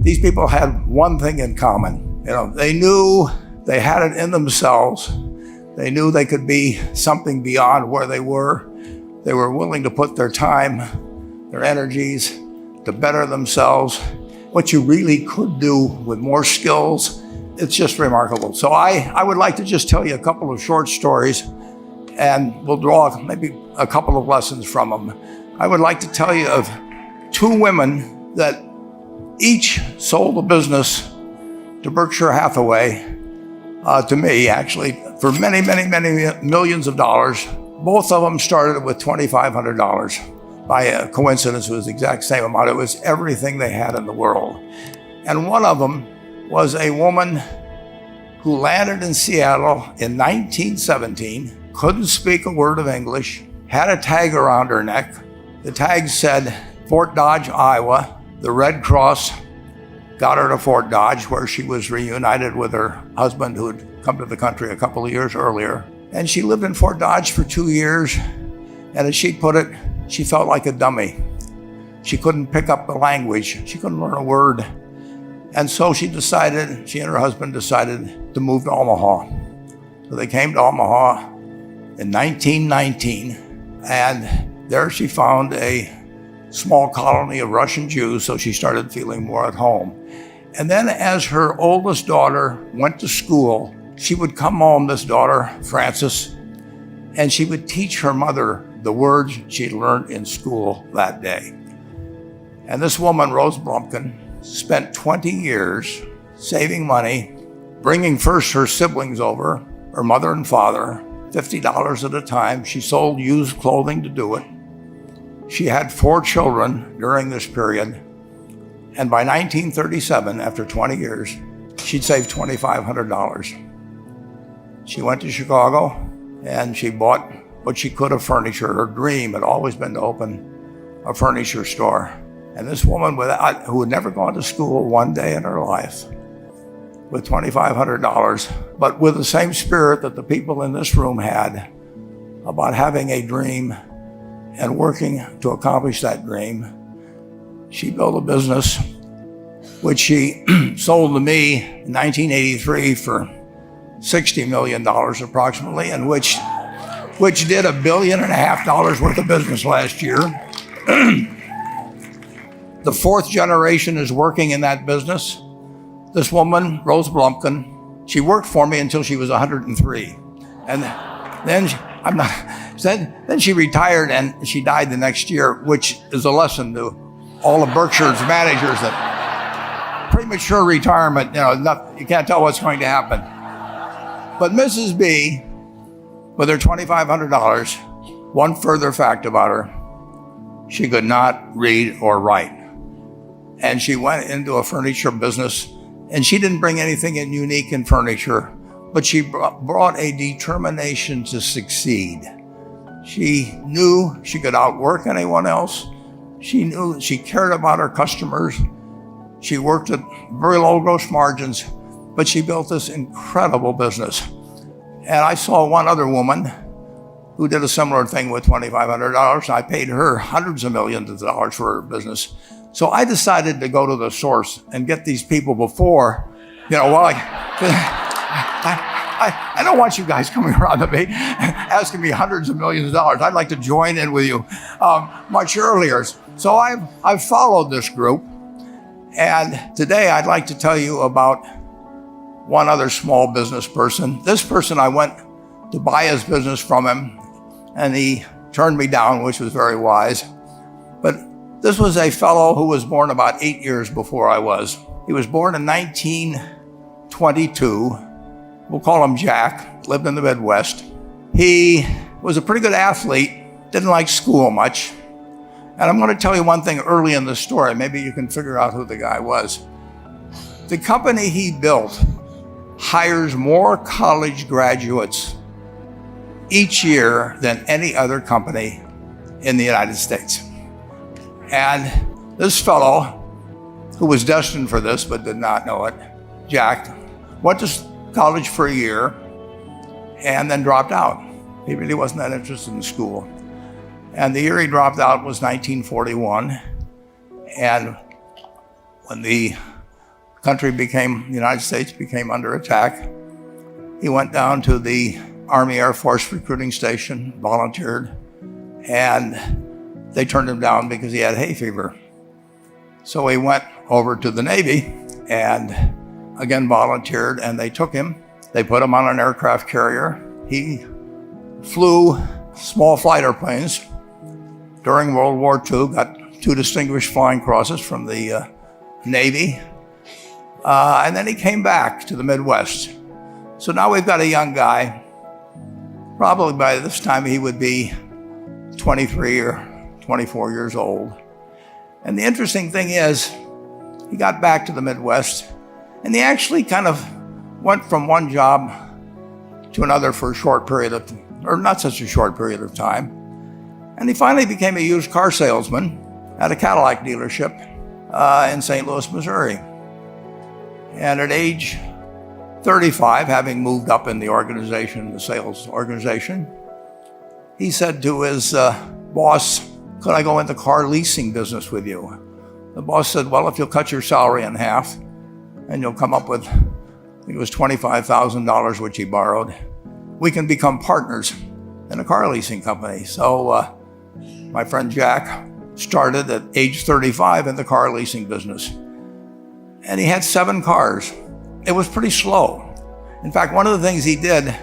these people had one thing in common. They knew they had it in themselves. They knew they could be something beyond where they were. They were willing to put their time, their energies to better themselves. What you really could do with more skills, it's just remarkable. So I would like to just tell you a couple of short stories, and we'll draw maybe a couple of lessons from them. I would like to tell you of two women that each sold a business to Berkshire Hathaway, to me actually, for many, many, many millions of dollars. Both of them started with $2,500. By a coincidence, it was the exact same amount. It was everything they had in the world. And one of them was a woman who landed in Seattle in 1917, couldn't speak a word of English, had a tag around her neck. The tag said Fort Dodge, Iowa. The Red Cross got her to Fort Dodge, where she was reunited with her husband who had come to the country a couple of years earlier. And she lived in Fort Dodge for 2 years. And as she put it, she felt like a dummy. She couldn't pick up the language. She couldn't learn a word. And so she and her husband decided to move to Omaha. So they came to Omaha in 1919. And there she found a small colony of Russian Jews, so she started feeling more at home. And then as her oldest daughter went to school, she would come home, this daughter, Frances, and she would teach her mother the words she'd learned in school that day. And this woman, Rose Blumpkin, spent 20 years saving money, bringing first her siblings over, her mother and father, $50 at a time. She sold used clothing to do it. She had 4 children during this period. And by 1937, after 20 years, she'd saved $2,500. She went to Chicago and she bought what she could of furniture. Her dream had always been to open a furniture store. And this woman who had never gone to school one day in her life, with $2,500, but with the same spirit that the people in this room had about having a dream and working to accomplish that dream, she built a business which she sold to me in 1983 for $60 million approximately, and which did $1.5 billion worth of business last year. The 4th generation is working in that business. This woman, Rose Blumpkin, she worked for me until she was 103. And then she retired and she died the next year, which is a lesson to all of Berkshire's managers that premature retirement, you can't tell what's going to happen. But Mrs. B, with her $2,500, one further fact about her, she could not read or write. And she went into a furniture business, and she didn't bring anything unique in furniture, but she brought a determination to succeed. She knew she could outwork anyone else. She knew she cared about her customers. She worked at very low gross margins, but she built this incredible business. And I saw one other woman who did a similar thing with $2,500. I paid her hundreds of millions of dollars for her business. So I decided to go to the source and get these people before, I don't want you guys coming around to me asking me hundreds of millions of dollars. I'd like to join in with you much earlier. So I've followed this group. And today I'd like to tell you about one other small business person. This person, I went to buy his business from him, and he turned me down, which was very wise. But this was a fellow who was born about 8 years before I was. He was born in 1922. We'll call him Jack, lived in the Midwest. He was a pretty good athlete, didn't like school much. And I'm going to tell you one thing early in the story. Maybe you can figure out who the guy was. The company he built hires more college graduates each year than any other company in the United States. And this fellow, who was destined for this but did not know it, Jack, went to college for a year and then dropped out. He really wasn't that interested in school. And the year he dropped out was 1941. And when the the United States became under attack, he went down to the Army Air Force recruiting station, volunteered, and they turned him down because he had hay fever. So he went over to the Navy and again volunteered, and they took him. They put him on an aircraft carrier. He flew small fighter planes during World War II, got 2 distinguished flying crosses from the Navy, and then he came back to the Midwest. So now we've got a young guy. Probably by this time he would be 23 or 24 years old. And the interesting thing is, he got back to the Midwest, and he actually kind of went from one job to another for a short period of, or not such a short period of time. And he finally became a used car salesman at a Cadillac dealership in St. Louis, Missouri. And at age 35, having moved up in the organization, the sales organization, he said to his boss, "Could I go into car leasing business with you?" The boss said, "Well, if you'll cut your salary in half and you'll come up with," I think it was $25,000, which he borrowed, "we can become partners in a car leasing company." So my friend Jack started at age 35 in the car leasing business. And he had 7 cars. It was pretty slow. In fact, one of the things he did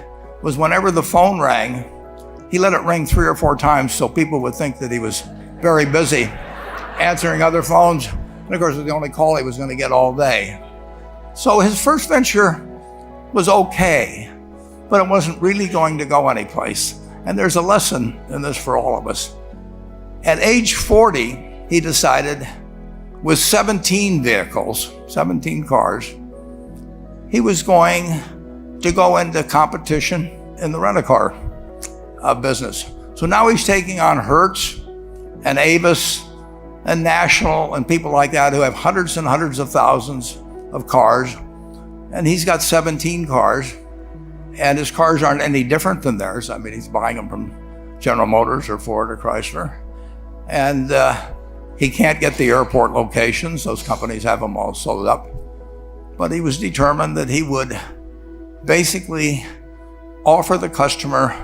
was whenever the phone rang, he let it ring 3 or 4 times so people would think that he was very busy answering other phones. And of course, it was the only call he was going to get all day. So his first venture was okay, but it wasn't really going to go anyplace. And there's a lesson in this for all of us. At age 40, he decided, with 17 vehicles, 17 cars, he was going to go into competition in the rent-a-car business. So now he's taking on Hertz and Avis and National and people like that who have hundreds and hundreds of thousands of cars. And he's got 17 cars, and his cars aren't any different than theirs. I mean, he's buying them from General Motors or Ford or Chrysler. And he can't get the airport locations. Those companies have them all sold up. But he was determined that he would basically offer the customer,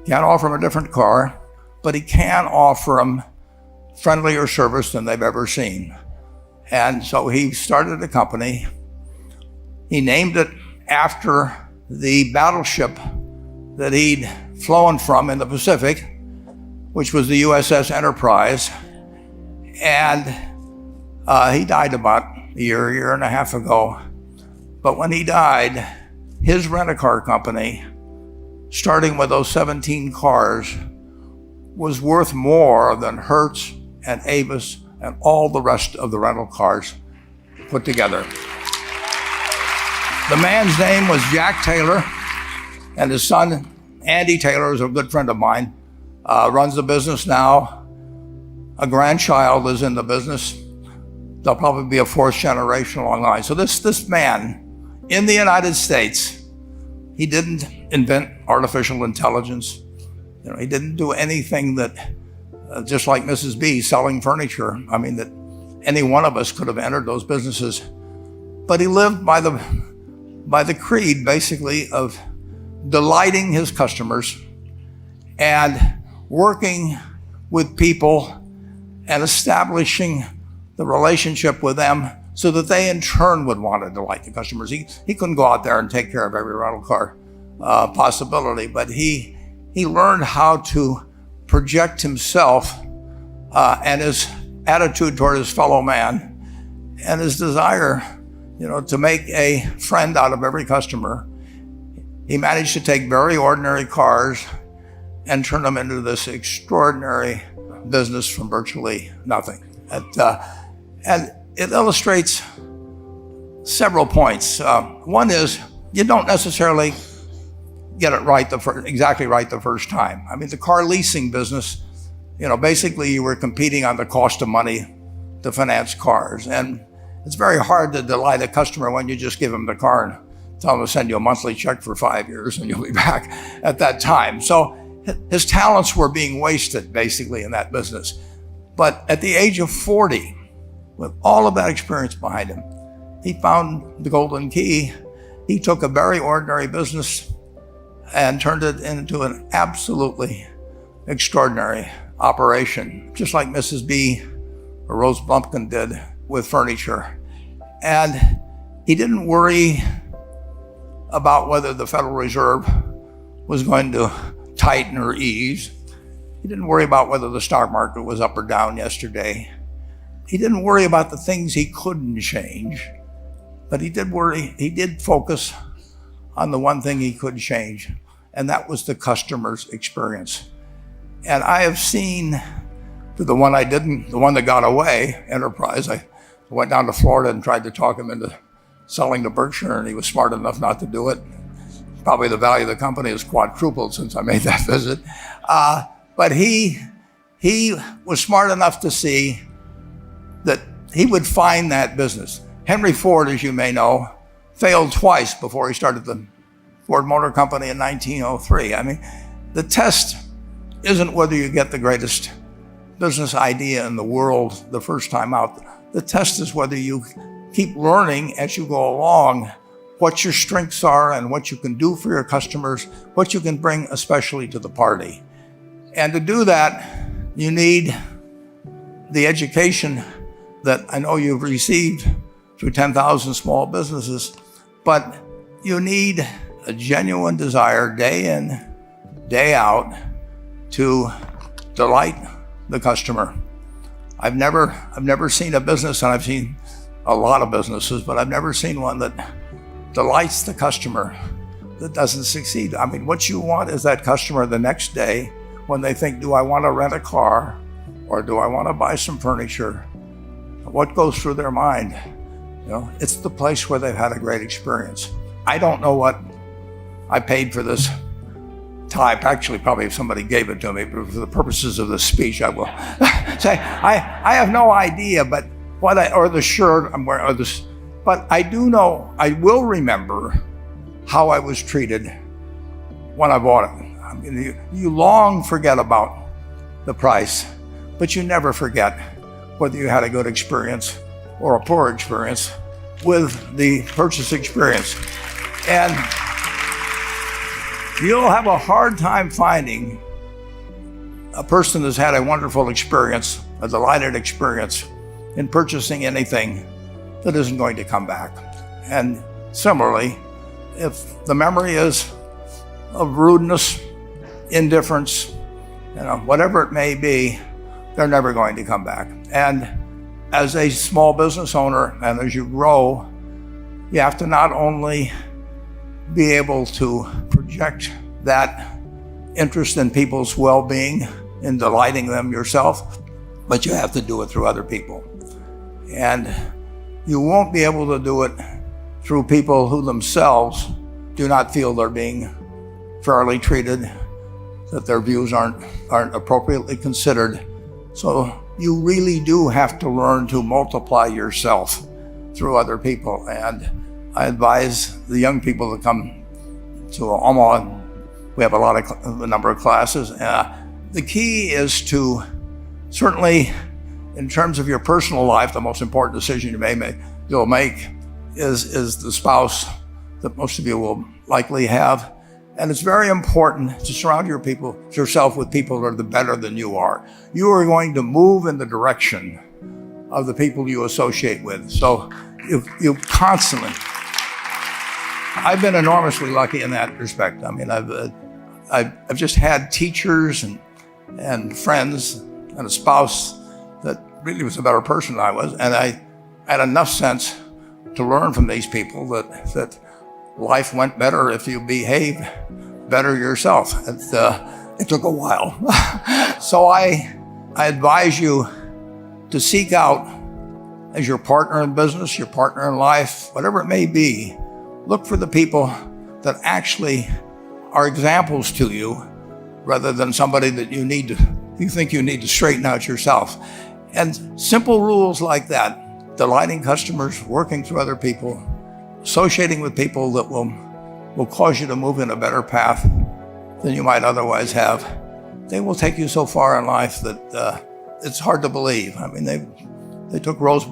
can't offer him a different car, but he can offer them friendlier service than they've ever seen. And so he started a company. He named it after the battleship that he'd flown from in the Pacific, which was the USS Enterprise. And he died about a year and a half ago. But when he died, his rent-a-car company, starting with those 17 cars, was worth more than Hertz and Avis and all the rest of the rental cars put together. The man's name was Jack Taylor, and his son, Andy Taylor, is a good friend of mine, runs the business now. A grandchild is in the business. There'll probably be a 4th generation along the line. So this man, in the United States, he didn't invent artificial intelligence. He didn't do anything that, just like Mrs. B selling furniture, I mean, that any one of us could have entered those businesses. But he lived by the creed, basically, of delighting his customers and working with people and establishing the relationship with them so that they in turn would want to delight the customers. He couldn't go out there and take care of every rental car possibility, but he learned how to project himself and his attitude toward his fellow man and his desire, to make a friend out of every customer. He managed to take very ordinary cars and turn them into this extraordinary business from virtually nothing. And it illustrates several points. One is, you don't necessarily get it right exactly right the first time. I mean, the car leasing business, basically you were competing on the cost of money to finance cars. And it's very hard to delight a customer when you just give them the car and tell them to send you a monthly check for 5 years and you'll be back at that time. So his talents were being wasted basically in that business. But at the age of 40, with all of that experience behind him, he found the golden key. He took a very ordinary business and turned it into an absolutely extraordinary operation, just like Mrs. B or Rose Blumpkin did with furniture. And he didn't worry about whether the Federal Reserve was going to tighten or ease. He didn't worry about whether the stock market was up or down yesterday. He didn't worry about the things he couldn't change, but he did focus on the one thing he could change, and that was the customer's experience. And I have seen the one that got away, Enterprise. I went down to Florida and tried to talk him into selling to Berkshire, and he was smart enough not to do it. Probably the value of the company has quadrupled since I made that visit. But he was smart enough to see that he would find that business. Henry Ford, as you may know, failed twice before he started the Ford Motor Company in 1903. I mean, the test isn't whether you get the greatest business idea in the world the first time out. The test is whether you keep learning as you go along what your strengths are and what you can do for your customers, what you can bring especially to the party. And to do that, you need the education that I know you've received through 10,000 small businesses, but you need a genuine desire day in, day out to delight the customer. I've never seen a business, and I've seen a lot of businesses, but I've never seen one that delights the customer that doesn't succeed. I mean, what you want is that customer the next day when they think, do I want to rent a car or do I want to buy some furniture? What goes through their mind? You know, it's the place where they've had a great experience. I don't know what I paid for this tie. Actually, probably if somebody gave it to me, but for the purposes of this speech, I will say I have no idea. But or the shirt I'm wearing, or this. But I do know, I will remember how I was treated when I bought it. I mean, you long forget about the price, but you never forget whether you had a good experience or a poor experience with the purchase experience. And you'll have a hard time finding a person that's had a wonderful experience, a delighted experience in purchasing anything that isn't going to come back. And similarly, if the memory is of rudeness, indifference, whatever it may be, they're never going to come back. And as a small business owner, and as you grow, you have to not only be able to project that interest in people's well-being, in delighting them yourself, but you have to do it through other people. And you won't be able to do it through people who themselves do not feel they're being fairly treated, that their views aren't appropriately considered. So you really do have to learn to multiply yourself through other people. And I advise the young people that come to Omaha. We have a number of classes. The key is to, certainly in terms of your personal life, the most important decision you'll make is the spouse that most of you will likely have. And it's very important to surround yourself with people that are better than you are. You are going to move in the direction of the people you associate with. So you constantly, I've been enormously lucky in that respect. I mean, I've just had teachers and friends and a spouse that really was a better person than I was. And I had enough sense to learn from these people that life went better if you behaved better yourself. It took a while. So I advise you to seek out, as your partner in business, your partner in life, whatever it may be, look for the people that actually are examples to you rather than somebody that you think you need to straighten out yourself. And simple rules like that, delighting customers, working through other people, associating with people that will cause you to move in a better path than you might otherwise have, they will take you so far in life that it's hard to believe. I mean, they took Rose